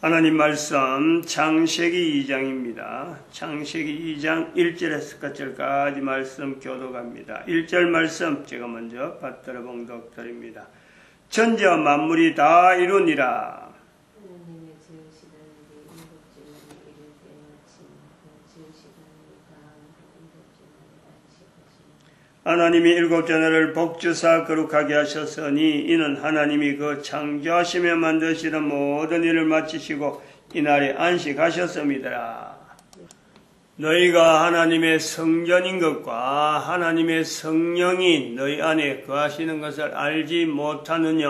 하나님 말씀 창세기 2장입니다. 창세기 2장 1절에서 끝절까지 말씀 교독합니다. 1절 말씀 제가 먼저 받들어 봉독드립니다. 천지와 만물이 다 이루니라. 하나님이 일곱째 날을 복주사 거룩하게 하셨으니 이는 하나님이 그 창조하시며 만드시는 모든 일을 마치시고 이날에 안식하셨음이더라. 너희가 하나님의 성전인 것과 하나님의 성령이 너희 안에 거하시는 것을 알지 못하느냐.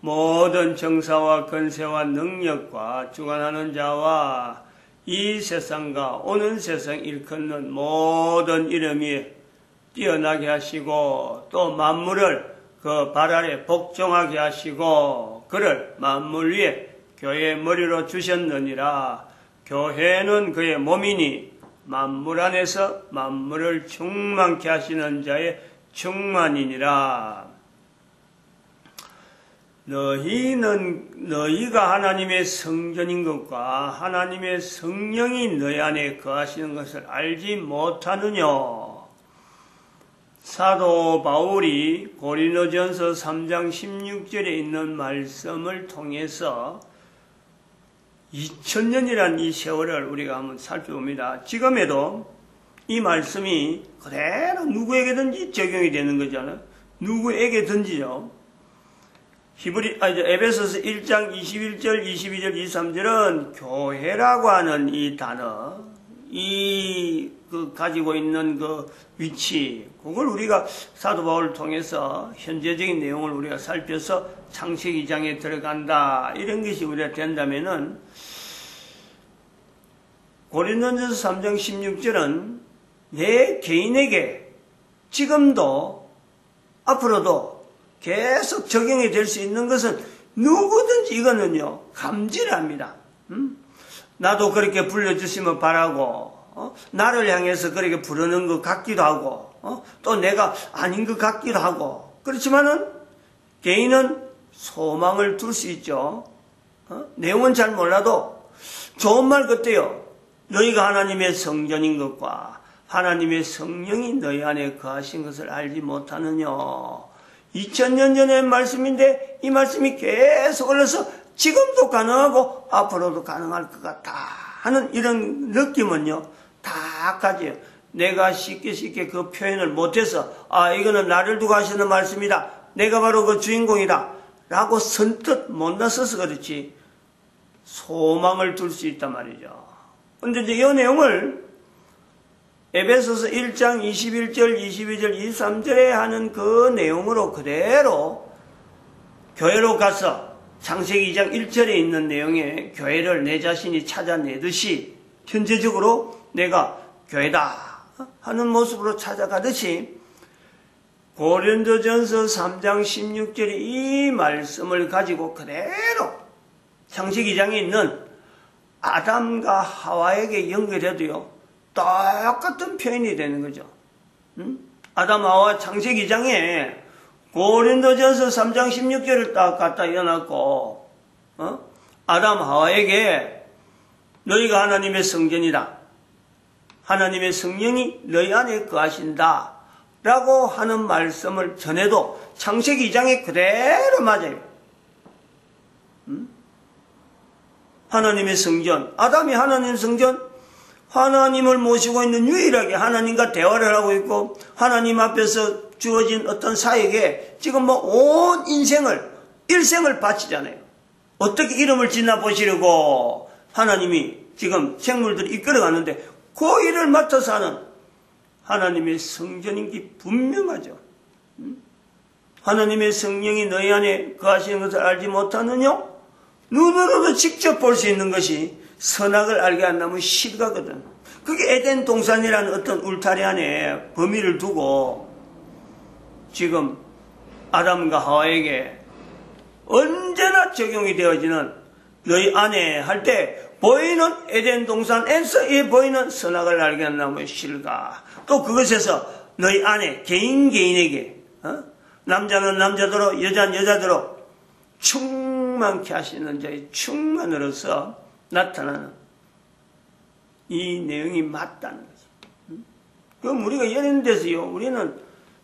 모든 정사와 권세와 능력과 주관하는 자와 이 세상과 오는 세상 일컫는 모든 이름이 뛰어나게 하시고 또 만물을 그 발 아래 복종하게 하시고 그를 만물 위에 교회의 머리로 주셨느니라. 교회는 그의 몸이니 만물 안에서 만물을 충만케 하시는 자의 충만이니라. 너희가 하나님의 성전인 것과 하나님의 성령이 너희 안에 거하시는 것을 알지 못하느냐. 사도 바울이 고린도전서 3장 16절에 있는 말씀을 통해서 2000년이란 이 세월을 우리가 한번 살펴봅니다. 지금에도 이 말씀이 그대로 누구에게든지 적용이 되는 거잖아요. 누구에게든지요. 에베소서 1장 21절, 22절, 23절은 교회라고 하는 이 단어, 가지고 있는 그 위치, 그걸 우리가 사도 바울을 통해서 현재적인 내용을 우리가 살펴서 창세기 2장에 들어간다. 이런 것이 우리가 된다면은, 고린도전서 3장 16절은 내 개인에게 지금도 앞으로도 계속 적용이 될 수 있는 것은 누구든지 이거는요, 감지를 합니다. 나도 그렇게 불러주시면 바라고, 나를 향해서 그렇게 부르는 것 같기도 하고, 또 내가 아닌 것 같기도 하고, 그렇지만은 개인은 소망을 둘 수 있죠. 내용은 잘 몰라도 좋은 말 같아요. 너희가 하나님의 성전인 것과 하나님의 성령이 너희 안에 거하신 것을 알지 못하느냐. 2000년 전의 말씀인데 이 말씀이 계속 흘러서 지금도 가능하고 앞으로도 가능할 것 같다 하는 이런 느낌은요, 다 가져요. 내가 쉽게 그 표현을 못해서 이거는 나를 두고 하시는 말씀이다, 내가 바로 그 주인공이다 라고 선뜻 못 나서서 그렇지 소망을 둘 수 있단 말이죠. 근데 이제 이 내용을 에베소서 1장 21절, 22절, 23절에 하는 그 내용으로 그대로 교회로 가서 창세기 2장 1절에 있는 내용에 교회를 내 자신이 찾아내듯이 현재적으로 내가 교회다 하는 모습으로 찾아가듯이 고린도전서 3장 16절의 이 말씀을 가지고 그대로 창세기 2장에 있는 아담과 하와에게 연결해도요, 똑같은 표현이 되는 거죠. 아담 하와 창세기 2장에 고린도전서 3장 16절을 딱 갖다 이어놨고, 아담 하와에게 너희가 하나님의 성전이다, 하나님의 성령이 너희 안에 거하신다 라고 하는 말씀을 전해도 창세기 2장에 그대로 맞아요. 하나님의 성전, 아담이 하나님 성전, 하나님을 모시고 있는 유일하게 하나님과 대화를 하고 있고 하나님 앞에서 주어진 어떤 사역에 지금 온 인생을, 일생을 바치잖아요. 어떻게 이름을 짓나 보시려고 하나님이 지금 생물들을 이끌어가는데 그 일을 맡아서 하는 하나님의 성전인 게 분명하죠. 하나님의 성령이 너희 안에 거하시는 것을 알지 못하느냐? 눈으로도 직접 볼 수 있는 것이 선악을 알게 한다면 실가거든. 그게 에덴 동산이라는 어떤 울타리 안에 범위를 두고 지금 아담과 하와에게 언제나 적용이 되어지는 너희 안에 할 때 보이는 에덴 동산에서 이 보이는 선악을 알게 한다면 실가. 또 그것에서 너희 안에 개인에게 남자는 남자대로 여자는 여자대로 충만 충만케 하시는 자의 충만으로서 나타나는 이 내용이 맞다는 거죠. 그럼 우리가 이런 데서요, 우리는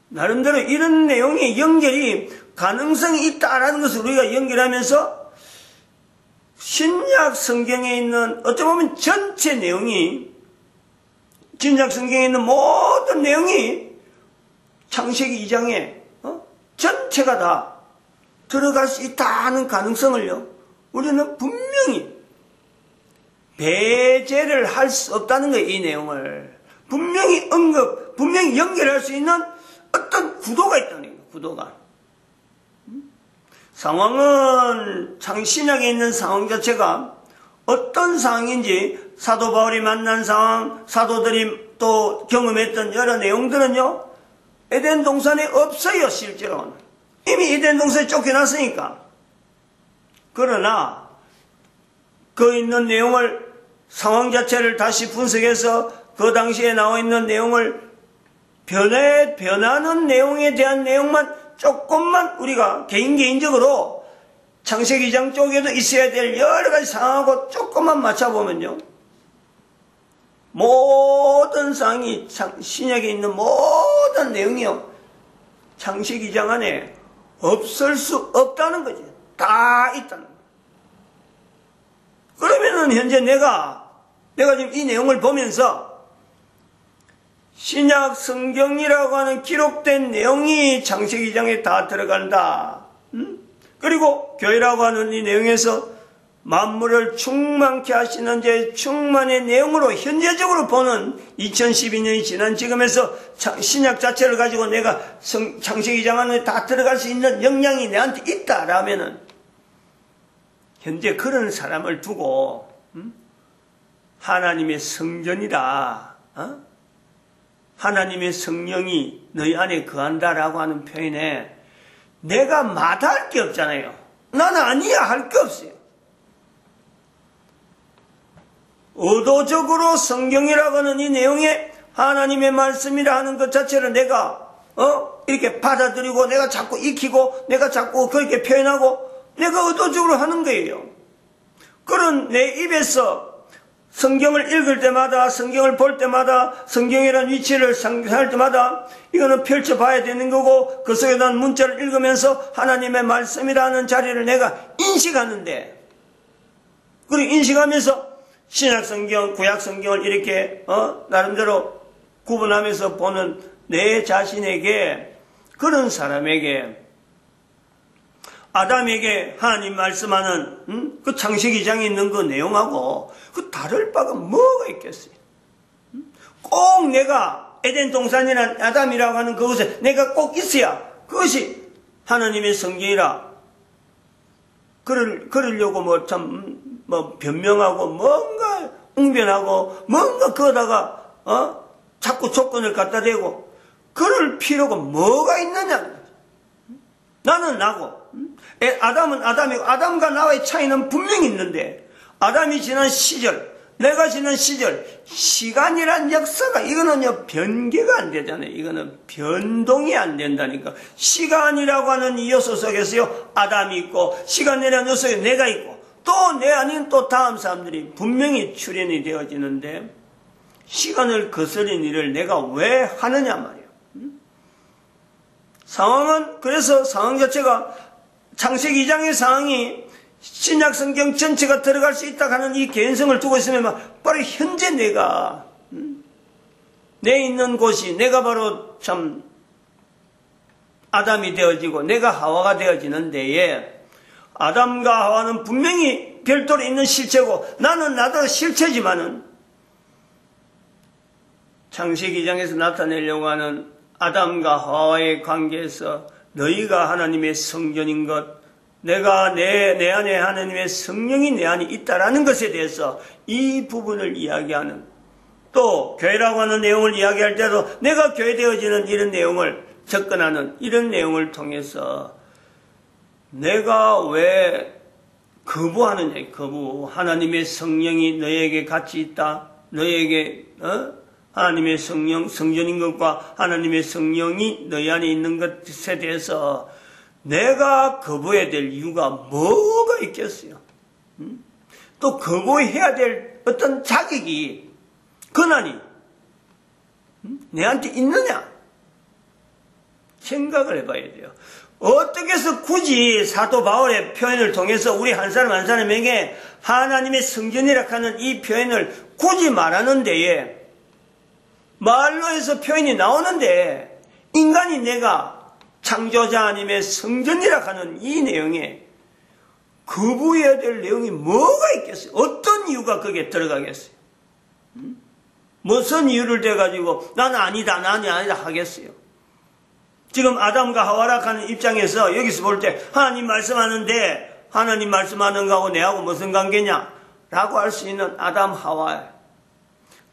나름대로 이런 내용의 연결이 가능성이 있다라는 것을 우리가 연결하면서 신약 성경에 있는 어찌 보면 전체 내용이, 신약 성경에 있는 모든 내용이 창세기 2장에 전체가 다 들어갈 수 있다는 가능성을요, 우리는 분명히 배제를 할 수 없다는 거예요. 이 내용을 분명히 분명히 연결할 수 있는 어떤 구도가 있다는 거예요. 구도가. 상황은 신약에 있는 상황 자체가 어떤 상황인지 사도 바울이 만난 상황, 사도들이 또 경험했던 여러 내용들은요, 에덴 동산에 없어요. 실제로는 이미 에덴 동산에 쫓겨났으니까. 그러나 그 있는 내용을, 상황 자체를 다시 분석해서 그 당시에 나와 있는 내용을 변하는 내용에 대한 내용만 조금만 우리가 개인적으로 창세기 2장 쪽에도 있어야 될 여러 가지 상황하고 조금만 맞춰보면요, 모든 상황이 신약에 있는 모든 내용이요, 창세기 2장 안에 없을 수 없다는 거지. 다 있다는 거예요. 그러면은 현재 내가 지금 이 내용을 보면서 신약 성경이라고 하는 기록된 내용이 창세기 2장에 다 들어간다. 그리고 교회라고 하는 이 내용에서 만물을 충만케 하시는 제 충만의 내용으로 현재적으로 보는 2012년이 지난 지금에서 신약 자체를 가지고 내가 창세기 2장 안에 다 들어갈 수 있는 역량이 내한테 있다라면은 현재 그런 사람을 두고 하나님의 성전이다, 하나님의 성령이 너희 안에 거한다라고 하는 표현에 내가 마다할 게 없잖아요. 나는 아니야 할 게 없어요. 의도적으로 성경이라고 하는 이 내용에 하나님의 말씀이라 하는 것 자체를 내가 이렇게 받아들이고 내가 자꾸 익히고 내가 자꾸 그렇게 표현하고 내가 의도적으로 하는 거예요. 그런 내 입에서 성경을 읽을 때마다, 성경을 볼 때마다, 성경이라는 위치를 상상할 때마다 이거는 펼쳐봐야 되는 거고, 그 속에 난 문자를 읽으면서 하나님의 말씀이라는 자리를 내가 인식하는데, 그리고 인식하면서 신약성경, 구약성경을 이렇게 나름대로 구분하면서 보는 내 자신에게, 그런 사람에게, 아담에게 하나님 말씀하는 그 창세기 2장에 있는 그 내용하고 그 다를 바가 뭐가 있겠어요? 꼭 내가 에덴 동산이란 아담이라고 하는 그것에 내가 꼭 있어야 그것이 하나님의 성경이라 그러려고 변명하고 뭔가 웅변하고 뭔가 그러다가 자꾸 조건을 갖다 대고 그럴 필요가 뭐가 있느냐. 나는 나고 아담은 아담이고 아담과 나의 차이는 분명히 있는데 아담이 지난 시절, 내가 지난 시절, 시간이란 역사가 이거는요 변개가 안 되잖아요. 이거는 변동이 안 된다니까. 시간이라고 하는 이 요소 속에서요 아담이 있고 시간이라는 요소에 내가 있고 또 내 아닌 또 다음 사람들이 분명히 출현이 되어지는데 시간을 거스린 일을 내가 왜 하느냐 말이에요. 상황은 그래서 상황 자체가 창세기 2장의 상황이 신약 성경 전체가 들어갈 수 있다 하는 이 개연성을 두고 있으면 바로 현재 내가 내 있는 곳이 내가 바로 참 아담이 되어지고 내가 하와가 되어지는 데에 아담과 하와는 분명히 별도로 있는 실체고 나는 나도 실체지만은 창세기 2장에서 나타내려고 하는 아담과 하와의 관계에서 너희가 하나님의 성전인 것, 내가 내 안에 하나님의 성령이 내 안에 있다라는 것에 대해서 이 부분을 이야기하는, 또 교회라고 하는 내용을 이야기할 때도 내가 교회되어지는 이런 내용을 접근하는 이런 내용을 통해서 내가 왜 거부하느냐. 거부. 하나님의 성령이 너에게 같이 있다. 너에게 하나님의 성령, 성전인 것과 하나님의 성령이 너희 안에 있는 것에 대해서 내가 거부해야 될 이유가 뭐가 있겠어요? 또 거부해야 될 어떤 자격이, 권한이 내한테 있느냐? 생각을 해봐야 돼요. 어떻게 해서 굳이 사도 바울의 표현을 통해서 우리 한 사람 한 사람에게 하나님의 성전이라 하는 이 표현을 굳이 말하는 데에, 말로 해서 표현이 나오는데, 인간이 내가 창조자 하나님의 성전이라 하는 이 내용에 거부해야 될 내용이 뭐가 있겠어요? 어떤 이유가 거기에 들어가겠어요? 무슨 이유를 대가지고 나는 아니다 하겠어요? 지금 아담과 하와라 하는 입장에서 여기서 볼 때 하나님 말씀하는데 하나님 말씀하는 거하고 내하고 무슨 관계냐? 라고 할 수 있는 아담 하와.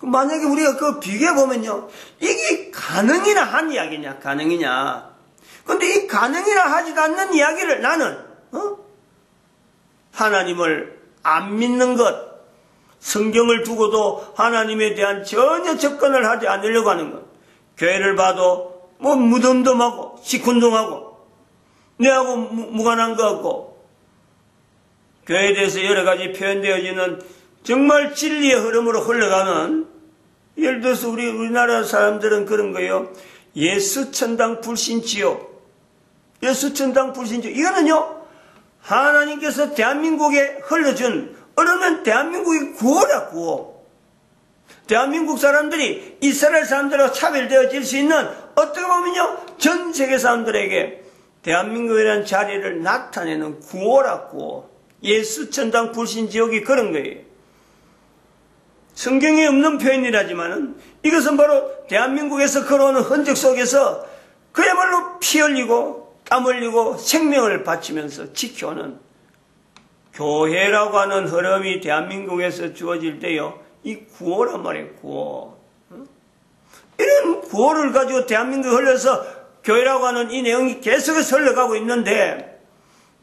만약에 우리가 그 비교해 보면요, 이게 가능이나 한 이야기냐, 가능이냐. 근데 이 가능이나 하지도 않는 이야기를 나는 하나님을 안 믿는 것, 성경을 두고도 하나님에 대한 전혀 접근을 하지 않으려고 하는 것, 교회를 봐도 뭐 무덤덤하고 시큰둥하고 내하고 무관한 것 같고, 교회에 대해서 여러 가지 표현되어지는 정말 진리의 흐름으로 흘러가는, 예를 들어서 우리나라 사람들은 그런 거예요. 예수 천당 불신지요. 예수 천당 불신지요. 이거는요, 하나님께서 대한민국에 흘러준, 어쩌면 대한민국의 구호라, 구호. 대한민국 사람들이 이스라엘 사람들하고 차별되어질 수 있는, 어떻게 보면요, 전 세계 사람들에게 대한민국이라는 자리를 나타내는 구호라, 구호. 예수 천당 불신지옥이 그런 거예요. 성경에 없는 표현이라지만은 이것은 바로 대한민국에서 걸어오는 흔적 속에서 그야말로 피 흘리고 땀 흘리고 생명을 바치면서 지켜오는 교회라고 하는 흐름이 대한민국에서 주어질 때요, 이 구호란 말이에요, 구호. 이런 구호를 가지고 대한민국에 흘러서 교회라고 하는 이 내용이 계속해서 흘러가고 있는데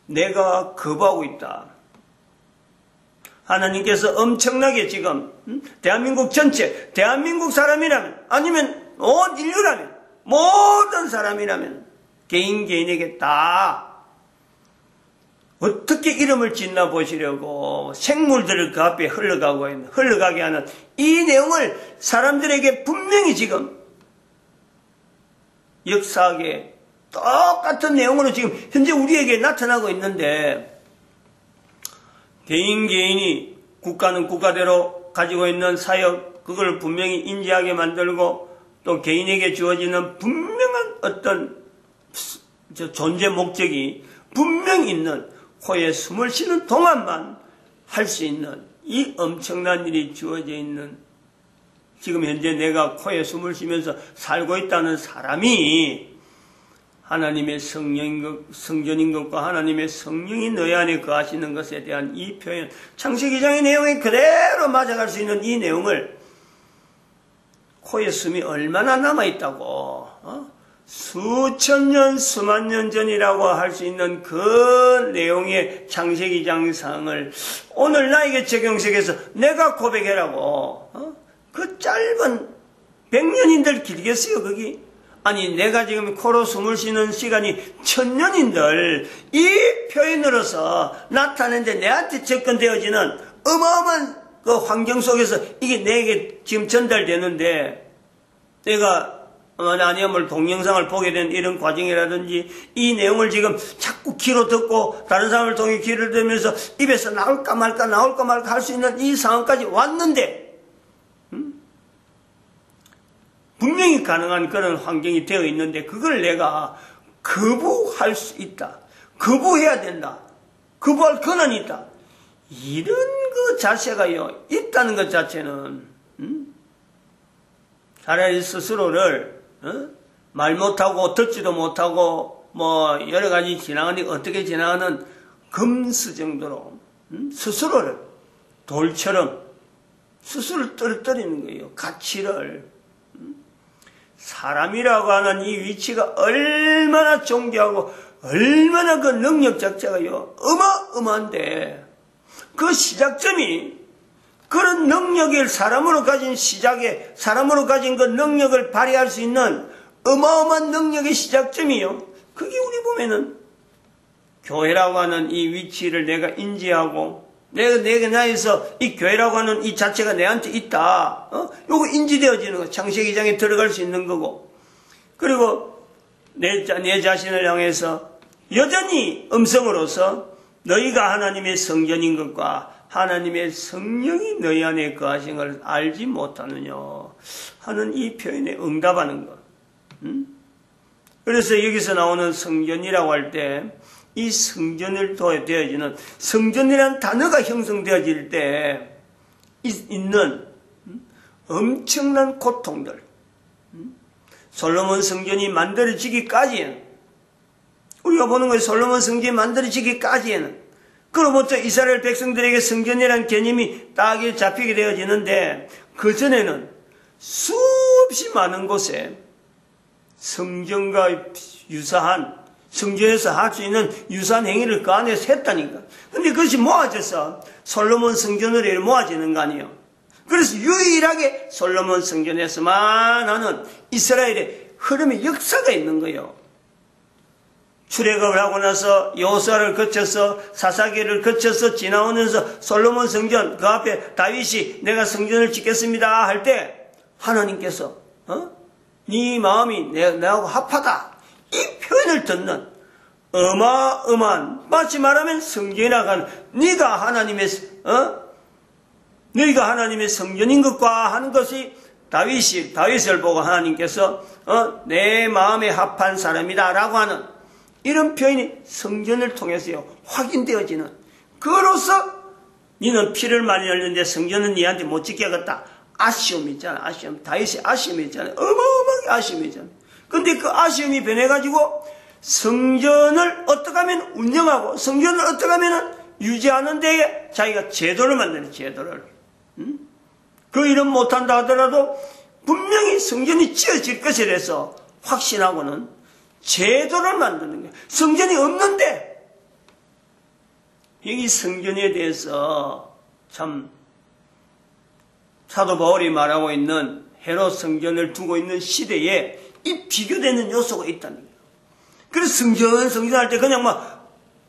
내가 거부하고 있다. 하나님께서 엄청나게 지금 대한민국 전체, 대한민국 사람이라면, 아니면 온 인류라면, 모든 사람이라면 개인에게 다 어떻게 이름을 짓나 보시려고 생물들을 그 앞에 흘러가게 하는 이 내용을 사람들에게 분명히 지금 역사하게 똑같은 내용으로 지금 현재 우리에게 나타나고 있는데, 개인이 국가는 국가대로 가지고 있는 사역, 그걸 분명히 인지하게 만들고 또 개인에게 주어지는 분명한 어떤 존재 목적이 분명히 있는, 코에 숨을 쉬는 동안만 할 수 있는 이 엄청난 일이 주어져 있는, 지금 현재 내가 코에 숨을 쉬면서 살고 있다는 사람이 하나님의 성전인 것과 하나님의 성령이 너희 안에 거하시는 것에 대한 이 표현, 창세기 2장의 내용에 그대로 맞아갈 수 있는 이 내용을, 코에 숨이 얼마나 남아있다고, 수천 년, 수만 년 전이라고 할 수 있는 그 내용의 창세기 2장상을 오늘 나에게 적용식에서 내가 고백해라고, 그 짧은 100년인들 길겠어요, 거기? 아니, 내가 지금 코로 숨을 쉬는 시간이 1000년인들 이 표현으로서 나타내는데 내한테 접근되어지는 어마어마한 그 환경 속에서 이게 내게 지금 전달되는데, 내가 아니면 동영상을 보게 된 이런 과정이라든지 이 내용을 지금 자꾸 귀로 듣고 다른 사람을 통해 귀를 들으면서 입에서 나올까 말까 할 수 있는 이 상황까지 왔는데, 분명히 가능한 그런 환경이 되어 있는데 그걸 내가 거부할 수 있다, 거부해야 된다, 거부할 권한이 있다, 이런 그 자세가요 있다는 것 자체는 차라리 스스로를 말 못하고 듣지도 못하고 뭐 여러 가지 지나가는데 어떻게 지나가는 금수 정도로 스스로를 돌처럼 스스로를 떨어뜨리는 거예요. 가치를. 사람이라고 하는 이 위치가 얼마나 존귀하고 얼마나 그 능력 자체가요 어마어마한데, 그 시작점이 그런 능력을 사람으로 가진 사람으로 가진 그 능력을 발휘할 수 있는 어마어마한 능력의 시작점이요, 그게 우리 보면은 교회라고 하는 이 위치를 내가 인지하고 내가 나에서 이 교회라고 하는 이 자체가 내한테 있다. 요거 인지되어지는 거. 창세기 2장에 들어갈 수 있는 거고. 그리고 내 자신을 향해서 여전히 음성으로서 너희가 하나님의 성전인 것과 하나님의 성령이 너희 안에 거하신 것을 알지 못하느냐 하는 이 표현에 응답하는 것. 그래서 여기서 나오는 성전이라고 할 때 이 성전을 통해 되어지는 성전이라는 단어가 형성되어질 때 있는 엄청난 고통들. 솔로몬 성전이 만들어지기까지에는 우리가 보는 거예요. 솔로몬 성전이 만들어지기까지에는 그로부터 이스라엘 백성들에게 성전이라는 개념이 딱 잡히게 되어지는데 그 전에는 수없이 많은 곳에 성전과 유사한 성전에서 할 수 있는 유사한 행위를 그 안에서 했다니까. 근데 그것이 모아져서 솔로몬 성전으로 모아지는 거 아니에요. 그래서 유일하게 솔로몬 성전에서만 하는 이스라엘의 흐름의 역사가 있는 거예요. 출애굽을 하고 나서 여호수아를 거쳐서 사사기를 거쳐서 지나오면서 솔로몬 성전 그 앞에 다윗이 내가 성전을 짓겠습니다 할 때 하나님께서 네 마음이 내하고 합하다 이 표현을 듣는 어마어마한 마치 말하면 성전에 나가는 너희가 하나님의 성전인 것과 하는 것이 다윗을 보고 하나님께서 내 마음에 합한 사람이다 라고 하는 이런 표현이 성전을 통해서요 확인되어지는 그로서 너는 피를 많이 흘렸는데 성전은 너한테 못 짓게 하겠다. 아쉬움이 있잖아. 아쉬움. 다윗의 아쉬움이 있잖아. 어마어마하게 아쉬움이 있잖아. 근데 그 아쉬움이 변해가지고 성전을 어떻게 하면 운영하고 성전을 어떻게 하면 유지하는 데에 자기가 제도를 만드는 제도를. 그 일은 못한다 하더라도 분명히 성전이 지어질 것에 대해서 확신하고는 제도를 만드는 거예요. 성전이 없는데 여기 성전에 대해서 참 사도 바울이 말하고 있는 헤롯 성전을 두고 있는 시대에 이 비교되는 요소가 있다는 거예요. 그래서 성전할 때 그냥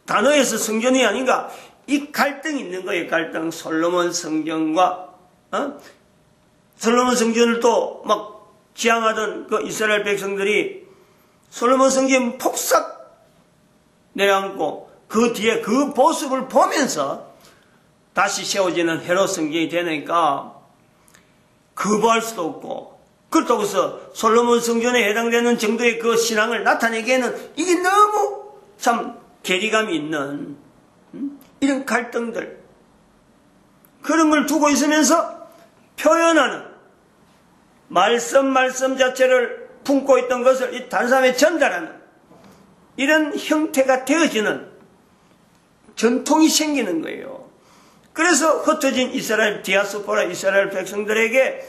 단어에서 성전이 아닌가 이 갈등이 있는 거예요. 갈등. 솔로몬 성전과 솔로몬 성전을 또 지향하던 그 이스라엘 백성들이 솔로몬 성전 폭삭 내려앉고 그 뒤에 그 모습을 보면서 다시 세워지는 헤롯 성전이 되니까 거부할 수도 없고 그렇다고 해서 솔로몬 성전에 해당되는 정도의 그 신앙을 나타내기에는 이게 너무 참 괴리감이 있는 이런 갈등들 그런 걸 두고 있으면서 표현하는 말씀 자체를 품고 있던 것을 이 다른 사람에 전달하는 이런 형태가 되어지는 전통이 생기는 거예요. 그래서 흩어진 이스라엘 디아스포라 이스라엘 백성들에게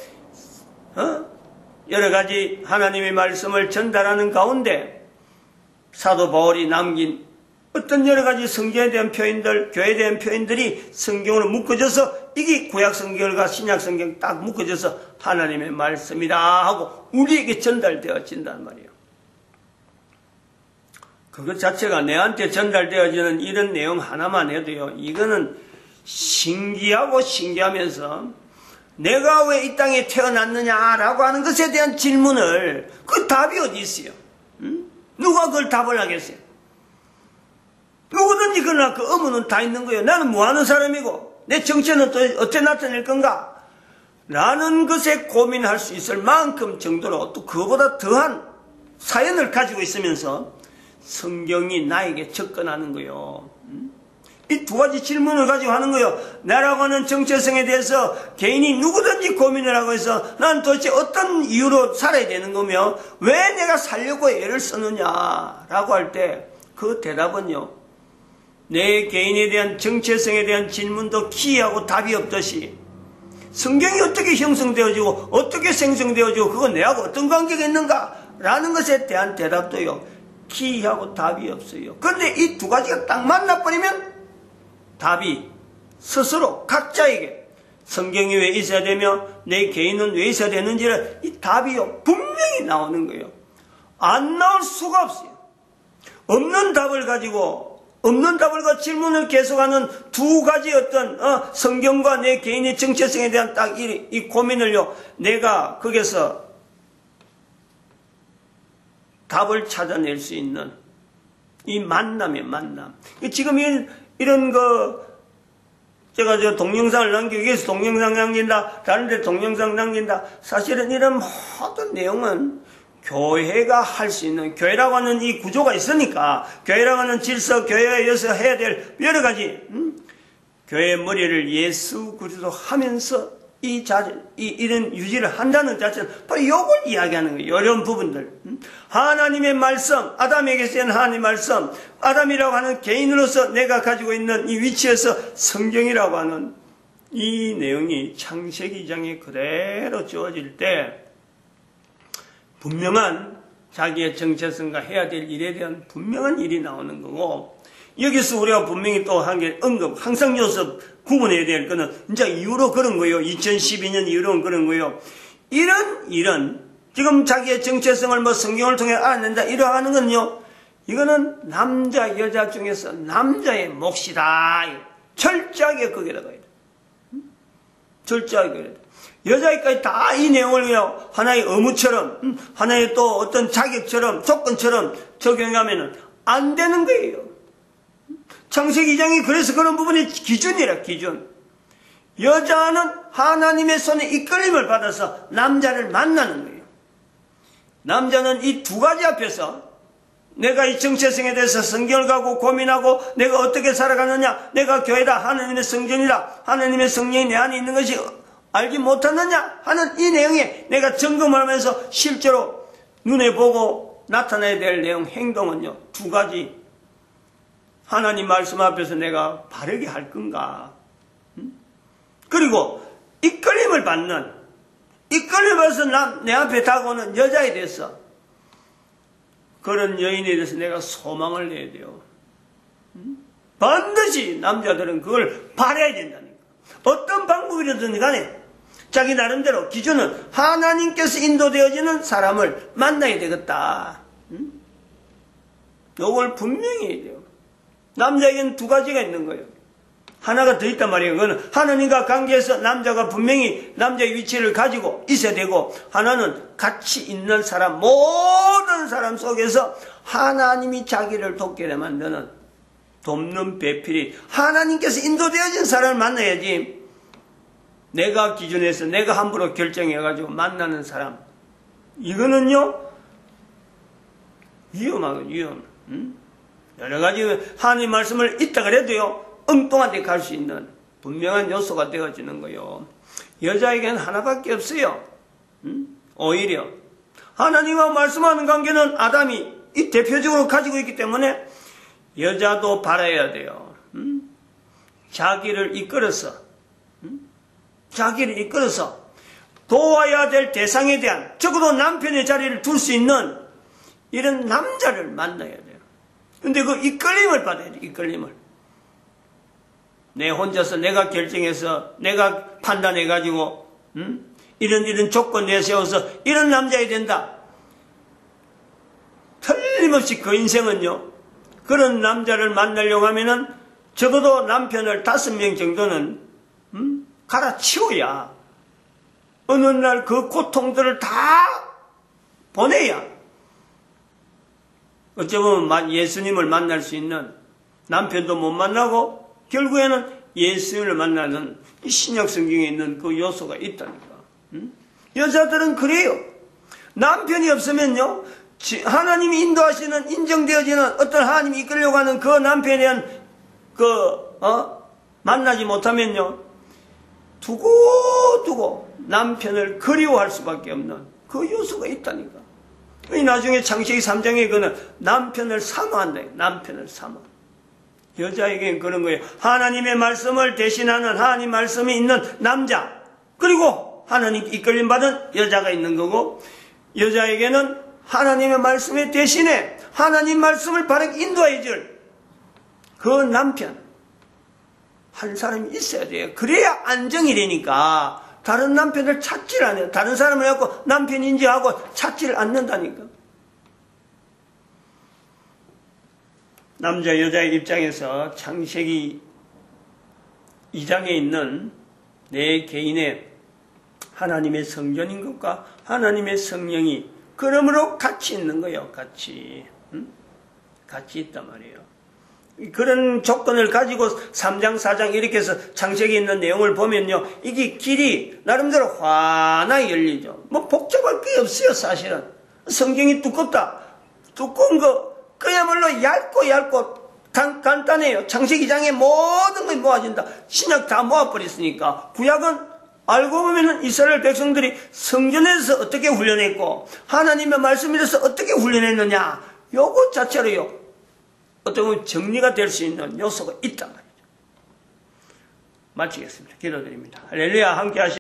여러 가지 하나님의 말씀을 전달하는 가운데 사도 바울이 남긴 어떤 여러 가지 성경에 대한 표현들, 교회에 대한 표현들이 성경으로 묶어져서 이게 구약 성경과 신약 성경 딱 묶어져서 하나님의 말씀이다 하고 우리에게 전달되어진단 말이에요. 그것 자체가 내한테 전달되어지는 이런 내용 하나만 해도요. 이거는 신기하고 신기하면서 내가 왜 이 땅에 태어났느냐라고 하는 것에 대한 질문을 그 답이 어디 있어요? 누가 그걸 답을 하겠어요? 누구든지 그러나 그 의문은 다 있는 거예요. 나는 뭐 하는 사람이고 내 정체는 또 어떻게 나타낼 건가? 라는 것에 고민할 수 있을 만큼 정도로 또 그보다 더한 사연을 가지고 있으면서 성경이 나에게 접근하는 거예요. 이 두 가지 질문을 가지고 하는 거예요. 나라고 하는 정체성에 대해서 개인이 누구든지 고민을 하고 해서 난 도대체 어떤 이유로 살아야 되는 거며 왜 내가 살려고 애를 쓰느냐라고 할 때 그 대답은요. 내 개인에 대한 정체성에 대한 질문도 기이하고 답이 없듯이 성경이 어떻게 형성되어지고 어떻게 생성되어지고 그건 내하고 어떤 관계가 있는가 라는 것에 대한 대답도요. 기이하고 답이 없어요. 그런데 이 두 가지가 딱 만나버리면 답이 스스로 각자에게 성경이 왜 있어야 되며 내 개인은 왜 있어야 되는지를 이 답이요 분명히 나오는 거예요. 안 나올 수가 없어요. 없는 답을 가지고 없는 답을 질문을 계속하는 두 가지 어떤 성경과 내 개인의 정체성에 대한 딱 이 고민을요, 내가 거기서 답을 찾아낼 수 있는 이 만남의 만남. 지금 이런 제가 저 동영상을 여기서 동영상 남긴다, 다른 데 동영상 남긴다. 사실은 이런 모든 내용은 교회가 할 수 있는, 교회라고 하는 이 구조가 있으니까, 교회라고 하는 질서, 교회에서 해야 될 여러 가지, 교회의 머리를 예수 그리스도 하면서 이런 유지를 한다는 자체는 바로 이걸 이야기하는 거예요. 이런 부분들. 하나님의 말씀, 아담에게 쓰인 하나님의 말씀, 아담이라고 하는 개인으로서 내가 가지고 있는 이 위치에서 성경이라고 하는 이 내용이 창세기 2장에 그대로 주어질 때 분명한 자기의 정체성과 해야 될 일에 대한 분명한 일이 나오는 거고, 여기서 우리가 분명히 또 한 게 항상 여기서 구분해야 될 거는 이제 이후로 그런 거예요. 2012년 이후로는 그런 거예요. 이런 지금 자기의 정체성을 성경을 통해 알아낸다 이러하는 건요, 이거는 남자 여자 중에서 남자의 몫이다. 철저하게 거기다가 철저하게 거기다. 여자애까지 다 이 내용을 하나의 의무처럼, 하나의 또 어떤 자격처럼, 조건처럼 적용하면은 안 되는 거예요. 창세기 2장이 그래서 그런 부분이 기준이라, 기준. 여자는 하나님의 손에 이끌림을 받아서 남자를 만나는 거예요. 남자는 이 두 가지 앞에서 내가 이 정체성에 대해서 성경을 가고 고민하고 내가 어떻게 살아가느냐, 내가 교회다, 하나님의 성전이다, 하나님의 성령이 내 안에 있는 것이 알지 못하느냐 하는 이 내용에 내가 점검하면서 실제로 눈에 보고 나타나야 될 내용, 행동은요, 두 가지. 하나님 말씀 앞에서 내가 바르게 할 건가? 그리고 이끌림을 받는, 이끌림을 받아서 내 앞에 다가오는 여자에 대해서, 그런 여인에 대해서 내가 소망을 내야 돼요. 반드시 남자들은 그걸 바라야 된다니까. 어떤 방법이라든 간에 자기 나름대로 기준은 하나님께서 인도되어지는 사람을 만나야 되겠다. 이걸 분명히 해야 돼요. 남자에게는 두 가지가 있는 거예요. 하나가 더 있단 말이에요. 그거는 하나님과 관계에서 남자가 분명히 남자의 위치를 가지고 있어야 되고, 하나는 같이 있는 사람, 모든 사람 속에서 하나님이 자기를 돕게 만드는 돕는 배필이 하나님께서 인도되어진 사람을 만나야지, 내가 기준에서 내가 함부로 결정해가지고 만나는 사람, 이거는요 위험하고 위험. 여러 가지 하나님 말씀을 있다 그래도요 엉뚱한 데 갈 수 있는 분명한 요소가 되어지는 거예요. 여자에게는 하나밖에 없어요. 오히려 하나님과 말씀하는 관계는 아담이 이 대표적으로 가지고 있기 때문에 여자도 바라야 돼요. 자기를 이끌어서 도와야 될 대상에 대한, 적어도 남편의 자리를 둘 수 있는 이런 남자를 만나야 돼요. 근데 그 이끌림을 받아야 돼요. 이끌림을. 내 혼자서 내가 결정해서 내가 판단해가지고 이런 조건 내세워서 이런 남자야 된다. 틀림없이 그 인생은요, 그런 남자를 만나려고 하면은 적어도 남편을 5명 정도는 갈아치워야 어느 날 그 고통들을 다 보내야 어쩌면 예수님을 만날 수 있는, 남편도 못 만나고 결국에는 예수님을 만나는 이 신약 성경에 있는 그 요소가 있다니까. 여자들은 그래요. 남편이 없으면요, 하나님이 인도하시는, 인정되어지는 어떤 하나님이 이끌려고 하는 그 남편에 대한 만나지 못하면요, 두고 남편을 그리워할 수밖에 없는 그 요소가 있다니까. 나중에 창세기 3장에 그는 남편을 사모한다. 남편을 사모. 여자에게는 그런 거예요. 하나님의 말씀을 대신하는, 하나님 말씀이 있는 남자, 그리고 하나님 이끌림 받은 여자가 있는 거고, 여자에게는 하나님의 말씀에 대신에 하나님 말씀을 바르게 인도해 줄 그 남편 한 사람이 있어야 돼요. 그래야 안정이 되니까 다른 남편을 찾지를 않아요. 다른 사람을 갖고 남편인지 하고 찾지를 않는다니까. 남자 여자의 입장에서 창세기 2장에 있는 내 개인의 하나님의 성전인 것과 하나님의 성령이 그러므로 같이 있는 거예요. 같이. 같이 있단 말이에요. 그런 조건을 가지고 3장 4장 이렇게 해서 창세기에 있는 내용을 보면요, 이게 길이 나름대로 환하게 열리죠. 뭐 복잡할 게 없어요. 사실은 성경이 두껍다, 두꺼운 거 그야말로 얇고 간단해요. 창세기 2장에 모든 것이 모아진다. 신약 다 모아버렸으니까. 구약은 알고 보면 이스라엘 백성들이 성전에서 어떻게 훈련했고 하나님의 말씀에서 어떻게 훈련했느냐, 요것 자체로요 어떤 보면 정리가 될 수 있는 요소가 있단 말이죠. 마치겠습니다. 기도드립니다. 할렐루야. 함께 하시